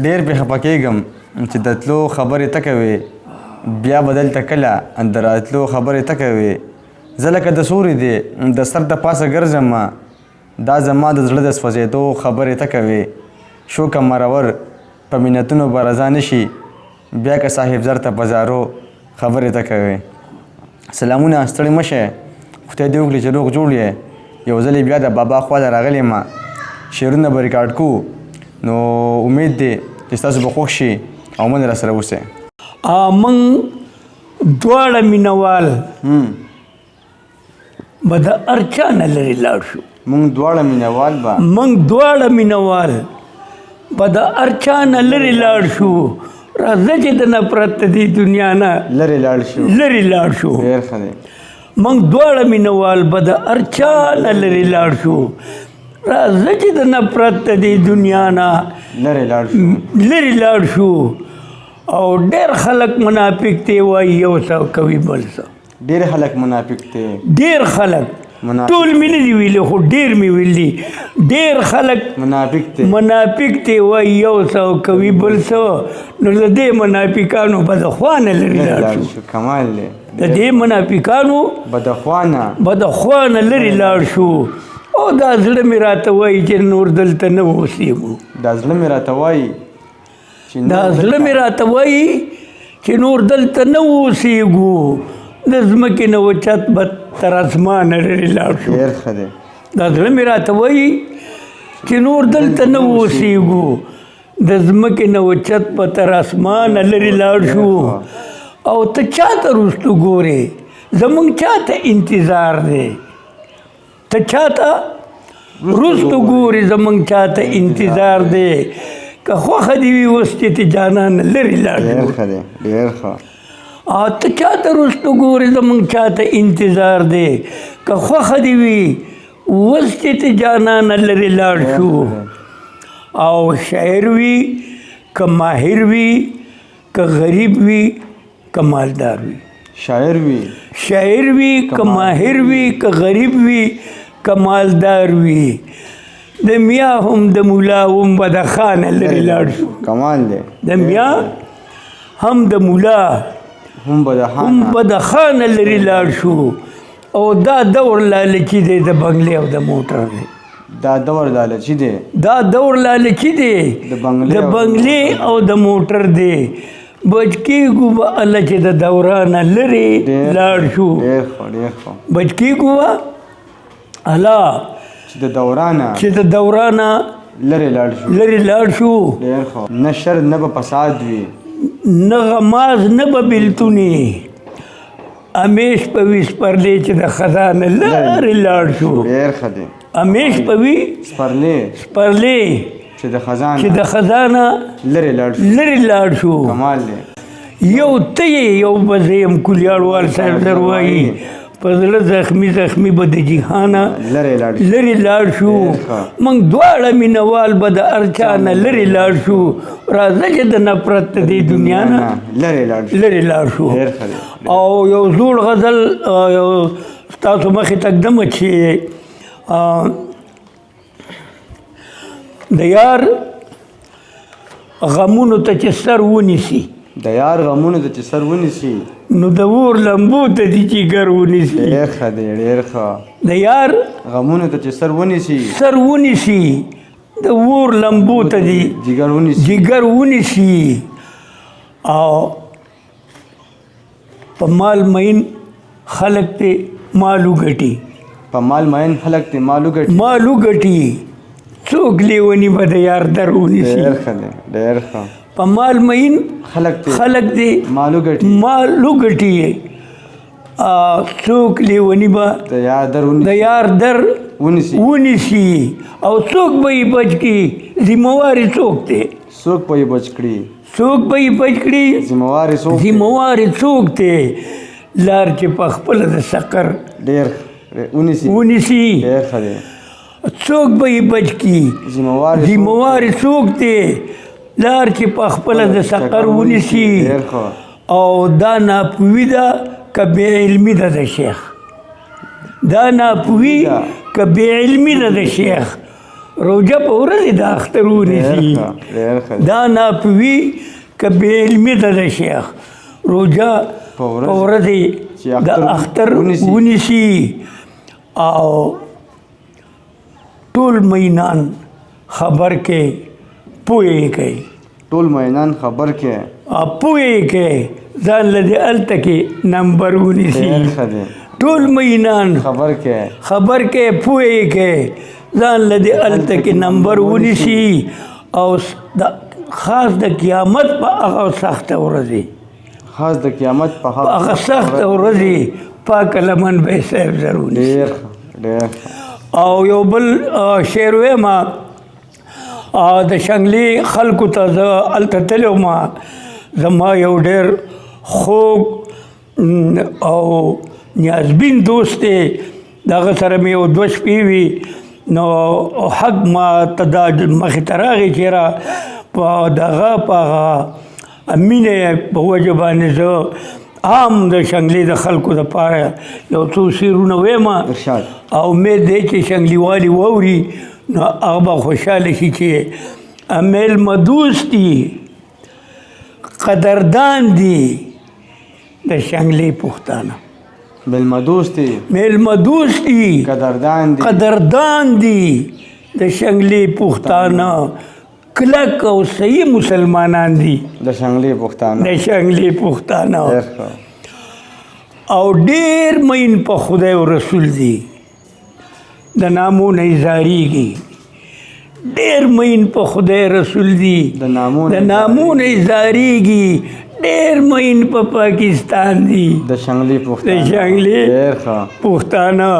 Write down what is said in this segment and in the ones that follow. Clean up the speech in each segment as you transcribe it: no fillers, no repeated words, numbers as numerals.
ډېر پې خفه کېږم چې د تلو خبرې ته کوې بیا به دلته کله د راتلو خبرې ته کوې زه لکه د سوري دی د سر د پاسه ګرځم دا زما د زړه د سوځېدو خبرې ته کوې شوکه مرور په منتونو به رضا نه شي بیا که صاحب زر ته په زارو خبرې ته کوې سلامونه ستړي مه شئ خدای دې وکړي چې روغ جوړ یې یو ځلې بیا د بابا خوا ته راغلی یم شعرونه به ریکارډ کوو نو امید دی چې ستاسو به خوښ شي او من راسره اوسئ موږ دواړه مینوال به د هر چا نه لرې لاړ شو موږ دواړه مینوال به د هر چا نه لرې لاړ شو راځه چې د نفرت د دې دنیا نه لرې لاړ شو ډېر ښه دی موږ دواړه مینوال به د هر چا نه لرې لاړ شو راځه چې د نفرت د دې دنیا نه لرې لاړ شو او ډېر خلک منافق دی وایي یو څه کوي بل څه ډېر خلک منافق دی ډېر خلک ټول مې نه دي ویلي خو ډېر مې ویلي ډېر خلک منافق دی وایي یو څه کوي بل څه نو د دې منافقانو به د خوا نه لرې لاړ شو کمال دی د دې منافقانو به د خوا نه لرې لاړ شو او دا زړه مې راته وایي چې نور دلته نه اوسېږو دا زړه مې راته وایي چې نور دلته نه اوسېږو د ځمکې نه اوچت به تر اسمانه لرې لاړ شو دا زړه مې راته وایي چې نور دلته نه اوسېږو د ځمکې نه اوچت به تر اسمانه لرې لاړ شو او ته چا ته رستو ګورې زموږ چا ته انتظار دی ته چا ته رستو ګورې زموږ چا ته انتظار دی که خوښه دې وي اوس چې ته جانان لرې لاړ شو ته چا ته رستو ګورې زموږ چا ته انتظار دی که خوښه دې وي اوس چې ته جانان لرې لاړ شو او شاعر وي که ماهر وي که غریب وي که مالدار وي شاعر وي که ماهر وي که غریب وي که مالدار وي د میا هم د مولا هم به د خانه لرې لاړ شو د میا هم د مولا هم به د خانه لرې لاړ شو او دا دور لالچي دی د بنګلې او د موټر دی دا دور لالچي دی د بنګلې او د موټر دی بچ کېږو به الله چې د دورانه لرې لاړ شو بچ کېږو به الله چې د دورانه لرې لاړ شو نه شر نه به فساد وي نه غماز نه به بېلتونې همیش په وي سپرلی چې د خزانه لرې لاړ شو همیش په وي سپرلی چې د خزانه لرې لاړ شو یو ته یې یو به زه یم کلیاړوال صاحب در وایي په زړه زخمي به د جهانه لرې لاړ شو موږ دواړه مینوال به د هر چا نه لرې لاړ شو راځه چې د نفرت د دې دنیا نه لرې لاړ شو او یو زوړ غزل ستاسو مخې ته ږدمه چې د یار غمونو ته چې سر ونیسي نو د اور لمبو ته دي جګر ونیسي د یار غمونو ته چې سر ونیسي د اور لمبو ته دي جګر ونیسي او په مال مین خلک ته مالو ګټي څوک لیونی به د یار در ونیسي په مال مین خلک دی مالو ګټي څوک لیونی به د یار در ونیسي او څوک به یې بچ کړي ذمواري څوک دی څوک به یې بچ کړي ذمواري څوک دی لار چې په خپله د سقر ونیسي څوک به یې بچ کړي ذمواري څوک دی لار چې په خپله د سقر ونیسي او دا ناپوهي ده که بې علمي ده د شیخ روژه په ورځې د اختر ونیسي دا ناپوهي که بې علمي ده د شیخ روژه په ورځې د اختر ونیسي او ټول مینان خبر کې پوهې کوي ټول مینان خبر کې پوهې کې ځان له دې هلته کې نمبر ونیسي ټول مینان خبر کې پوهې کې ځان له دې هلته کې نمبر ونیسي او خاص د قیامت په هغه سخته ورځې هغه سخته ورځې پاک لمن به صاحب ضرور او یو بل شعر ویما د شنګلي خلکو ته زه هلته تللی وم زما یو ډېر خوږ او نیازبین دوست دی د هغه سره مې یو دوه شپې وي نو حق ما ته دا مخې ته راغی چې را په دغه په هغه مینې په وجه باندې زه عام د شنګلي د خلکو دپاره یو څو شعرونه ویم او امید دی چې شنګلي والي واوري نو هغه به خوشحاله شي چې میلمه دوست دي قدردان دي د شنګلي پښتانه میلمه دوست دي قدردان دي د شنګلي پښتانه کلک او صحیح مسلمانان دي د شنګلي پښتانه او ډېر مین په خدای او رسول دي د نامو نه ایزاریږي ډېر مین په خدای رسول دي د نامو نه ایزاریږي ډېر مین په پاکستان دي د شنګلي پښتانه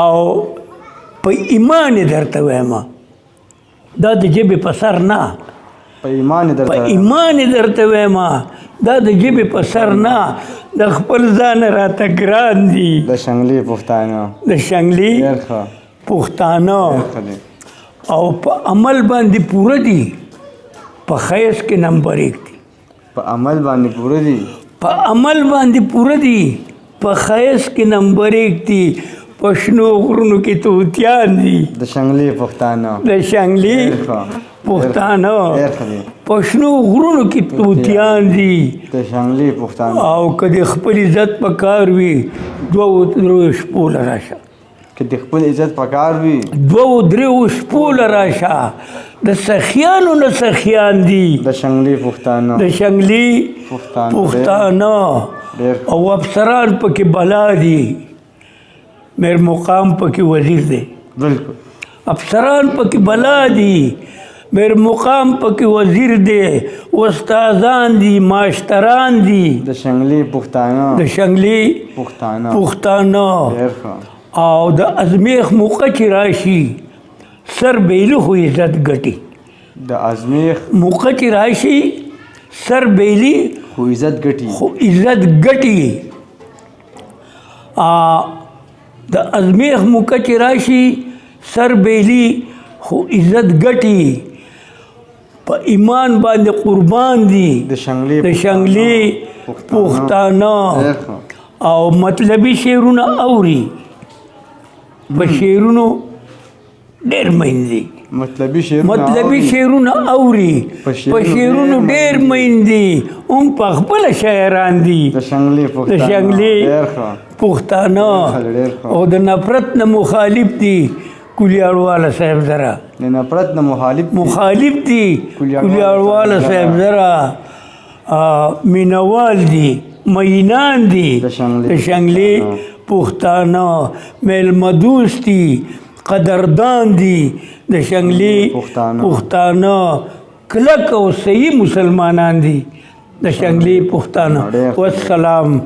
او په ایمان درته وایم دا د ژبې په سر نه په ایمان درته وایم دا د ژبې په سر نه د خپل ځان راته ګران دي د شنګلي پښتانه او په عمل باندې پوره دي په خیس کې نمبر 1 دي په عمل باندې پوره دي په خیس کې نمبر 1 دي په شنو غرونو کې توتیان دي د شنګلي پښتانه په شنو غرونو کې توتیان دي د شنګلي پښتانه او که د خپل عزت په کار وي 2-3 شپو له راشه دوه درې شپو له راشه د سخیانو نه سخیان دي د شنګلي پښتانه او افسران پکې بلا دي میر مقام پکې وزیر دی افسران پکې بلا دي میر مقام پکې وزیر دی استادان دي ماشتران دي د شنګلي پښتانه او د ازمیخ موقع چې راشي سر بیلي خو عزت ګټي د ازمیخ موقع چې راشي سر بیلي خو عزت ګټي په ایمان باندې قربان دي د شنګلي پښتانه او مطلبي شعرونه اوري په شعرونو ډېر مین دي مطلبي شعرونه اوري په شعرونو ډېر مین دي په خپله شاعران دي د شنګلي پښتانه او د نفرت نه مخالف دي کلیاړواله صاحب ذرا مخالف دي کلیاړواله صاحب ذرا مینوال دي مینان دي د شنګلي پښتانه میلمه دوست دي قدردان دي د شنګلي پښتانه کلک او صحیح مسلمانان دي د شنګلي پښتانه والسلام